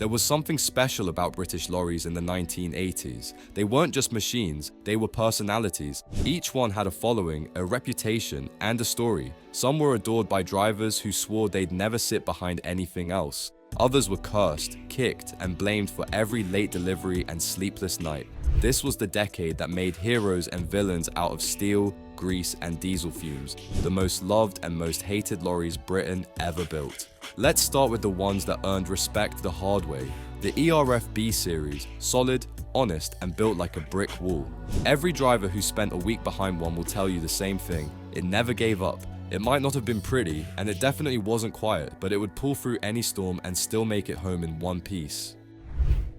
There was something special about British lorries in the 1980s. They weren't just machines, they were personalities. Each one had a following, a reputation, and a story. Some were adored by drivers who swore they'd never sit behind anything else. Others were cursed, kicked, and blamed for every late delivery and sleepless night. This was the decade that made heroes and villains out of steel, grease, and diesel fumes, the most loved and most hated lorries Britain ever built. Let's start with the ones that earned respect the hard way. The ERF B series, solid, honest, and built like a brick wall. Every driver who spent a week behind one will tell you the same thing. It never gave up. It might not have been pretty, and it definitely wasn't quiet, but it would pull through any storm and still make it home in one piece.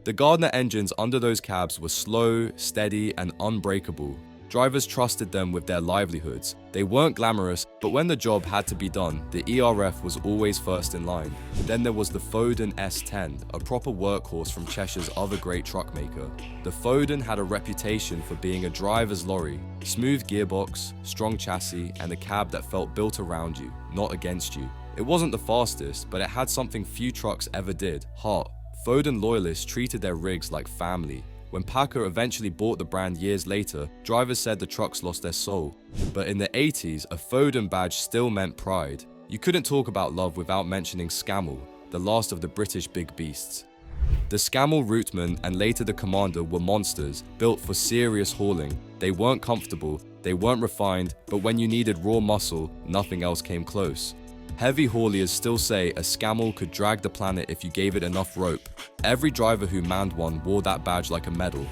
The Gardner engines under those cabs were slow, steady, and unbreakable. Drivers trusted them with their livelihoods. They weren't glamorous, but when the job had to be done, the ERF was always first in line. Then there was the Foden S10, a proper workhorse from Cheshire's other great truck maker. The Foden had a reputation for being a driver's lorry. Smooth gearbox, strong chassis, and a cab that felt built around you, not against you. It wasn't the fastest, but it had something few trucks ever did: heart. Foden loyalists treated their rigs like family. When Packer eventually bought the brand years later, drivers said the trucks lost their soul. But in the 80s, a Foden badge still meant pride. You couldn't talk about love without mentioning Scammell, the last of the British big beasts. The Scammell Routeman and later the Commander were monsters, built for serious hauling. They weren't comfortable, they weren't refined, but when you needed raw muscle, nothing else came close. Heavy hauliers still say a Scammell could drag the planet if you gave it enough rope. Every driver who manned one wore that badge like a medal.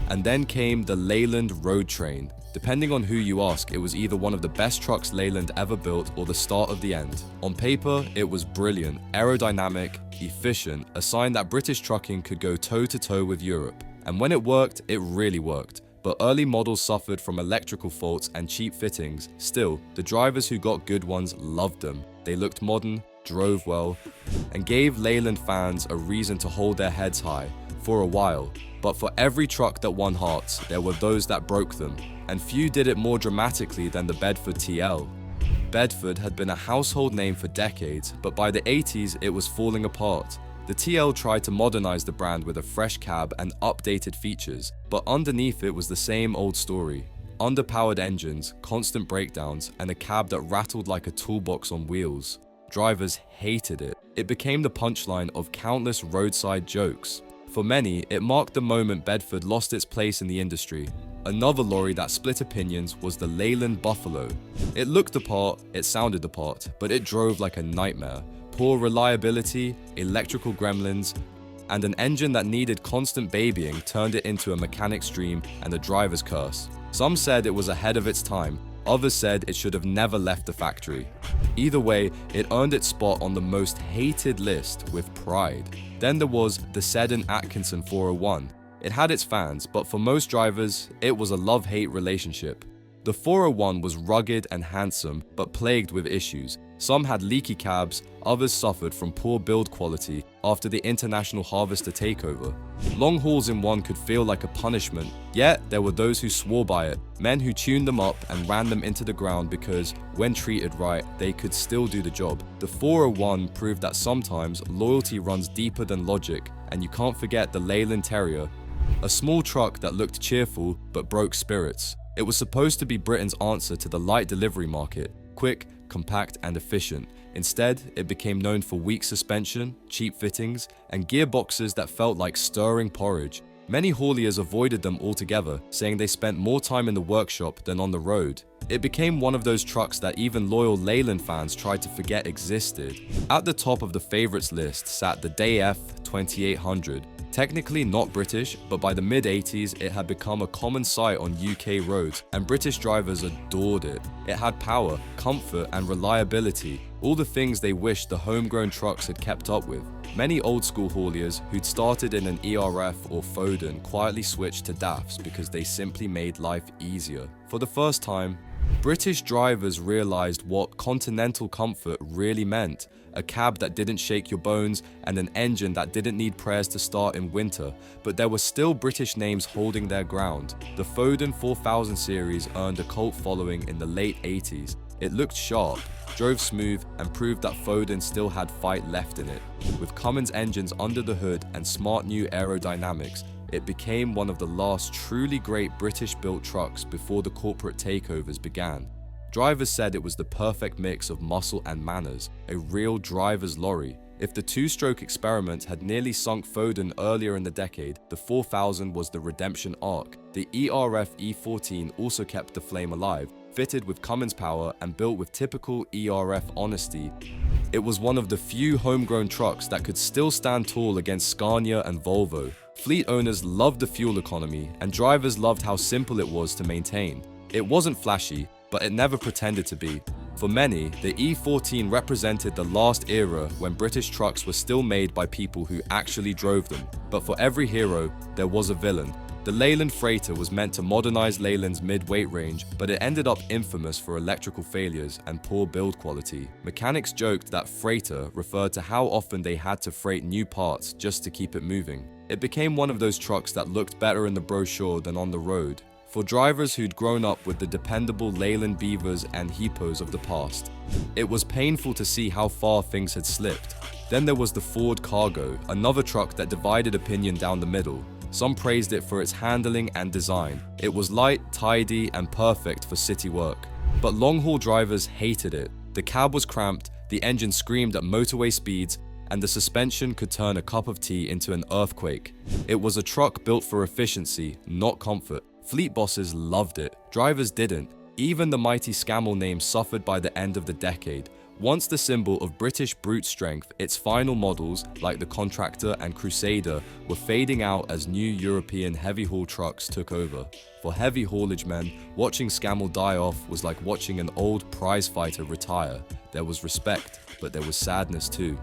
And then came the Leyland Road Train. Depending on who you ask, it was either one of the best trucks Leyland ever built or the start of the end. On paper, it was brilliant, aerodynamic, efficient, a sign that British trucking could go toe-to-toe with Europe. And when it worked, it really worked. But early models suffered from electrical faults and cheap fittings. Still, the drivers who got good ones loved them. They looked modern, drove well, and gave Leyland fans a reason to hold their heads high for a while. But for every truck that won hearts, there were those that broke them, and few did it more dramatically than the Bedford TL. Bedford had been a household name for decades, but by the 80s it was falling apart. The TL tried to modernize the brand with a fresh cab and updated features, but underneath it was the same old story. Underpowered engines, constant breakdowns, and a cab that rattled like a toolbox on wheels. Drivers hated it. It became the punchline of countless roadside jokes. For many, it marked the moment Bedford lost its place in the industry. Another lorry that split opinions was the Leyland Buffalo. It looked the part, it sounded the part, but it drove like a nightmare. Poor reliability, electrical gremlins, and an engine that needed constant babying turned it into a mechanic's dream and a driver's curse. Some said it was ahead of its time, others said it should have never left the factory. Either way, it earned its spot on the most hated list with pride. Then there was the Seddon Atkinson 401. It had its fans, but for most drivers, it was a love-hate relationship. The 401 was rugged and handsome, but plagued with issues. Some had leaky cabs, others suffered from poor build quality after the International Harvester takeover. Long hauls in one could feel like a punishment, yet there were those who swore by it, men who tuned them up and ran them into the ground because, when treated right, they could still do the job. The 401 proved that sometimes loyalty runs deeper than logic, and you can't forget the Leyland Terrier, a small truck that looked cheerful but broke spirits. It was supposed to be Britain's answer to the light delivery market, quick, compact, and efficient. Instead, it became known for weak suspension, cheap fittings, and gearboxes that felt like stirring porridge. Many hauliers avoided them altogether, saying they spent more time in the workshop than on the road. It became one of those trucks that even loyal Leyland fans tried to forget existed. At the top of the favorites list sat the DayF 2800. Technically not British, but by the mid-80s it had become a common sight on UK roads, and British drivers adored it. It had power, comfort, and reliability, all the things they wished the homegrown trucks had kept up with. Many old-school hauliers who'd started in an ERF or Foden quietly switched to DAFs because they simply made life easier. For the first time, British drivers realized what continental comfort really meant. A cab that didn't shake your bones, and an engine that didn't need prayers to start in winter. But there were still British names holding their ground. The Foden 4000 series earned a cult following in the late 80s. It looked sharp, drove smooth, and proved that Foden still had fight left in it. With Cummins engines under the hood and smart new aerodynamics, it became one of the last truly great British-built trucks before the corporate takeovers began. Drivers said it was the perfect mix of muscle and manners, a real driver's lorry. If the two-stroke experiment had nearly sunk Foden earlier in the decade, the 4000 was the redemption arc. The ERF E14 also kept the flame alive, fitted with Cummins power and built with typical ERF honesty. It was one of the few homegrown trucks that could still stand tall against Scania and Volvo. Fleet owners loved the fuel economy, and drivers loved how simple it was to maintain. It wasn't flashy, but it never pretended to be. For many, the E14 represented the last era when British trucks were still made by people who actually drove them. But for every hero, there was a villain. The Leyland Freighter was meant to modernize Leyland's mid-weight range, but it ended up infamous for electrical failures and poor build quality. Mechanics joked that freighter referred to how often they had to freight new parts just to keep it moving. It became one of those trucks that looked better in the brochure than on the road. For drivers who'd grown up with the dependable Leyland Beavers and Hippos of the past, it was painful to see how far things had slipped. Then there was the Ford Cargo, another truck that divided opinion down the middle. Some praised it for its handling and design. It was light, tidy, and perfect for city work. But long-haul drivers hated it. The cab was cramped, the engine screamed at motorway speeds, and the suspension could turn a cup of tea into an earthquake. It was a truck built for efficiency, not comfort. Fleet bosses loved it, drivers didn't. Even the mighty Scamel name suffered by the end of the decade. Once the symbol of British brute strength, its final models, like the Contractor and Crusader, were fading out as new European heavy-haul trucks took over. For heavy haulage men, watching Scamel die off was like watching an old prizefighter retire. There was respect, but there was sadness too.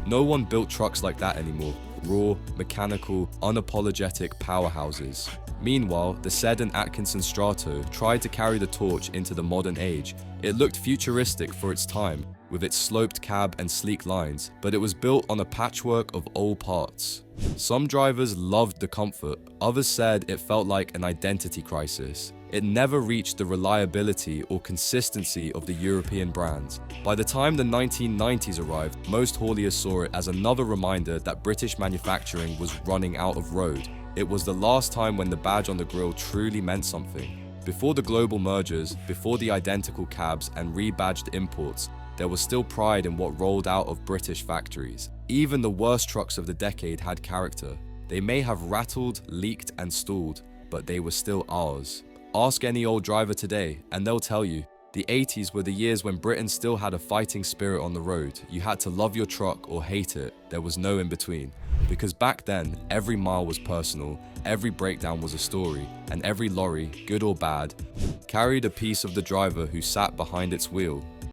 No one built trucks like that anymore. Raw, mechanical, unapologetic powerhouses. Meanwhile, the Sedan Atkinson Strato tried to carry the torch into the modern age. It looked futuristic for its time, with its sloped cab and sleek lines, but it was built on a patchwork of old parts. Some drivers loved the comfort, others said it felt like an identity crisis. It never reached the reliability or consistency of the European brands. By the time the 1990s arrived, most hauliers saw it as another reminder that British manufacturing was running out of road. It was the last time when the badge on the grille truly meant something. Before the global mergers, before the identical cabs and rebadged imports, there was still pride in what rolled out of British factories. Even the worst trucks of the decade had character. They may have rattled, leaked, and stalled, but they were still ours. Ask any old driver today, and they'll tell you, the 80s were the years when Britain still had a fighting spirit on the road. You had to love your truck or hate it. There was no in between. Because back then, every mile was personal, every breakdown was a story, and every lorry, good or bad, carried a piece of the driver who sat behind its wheel.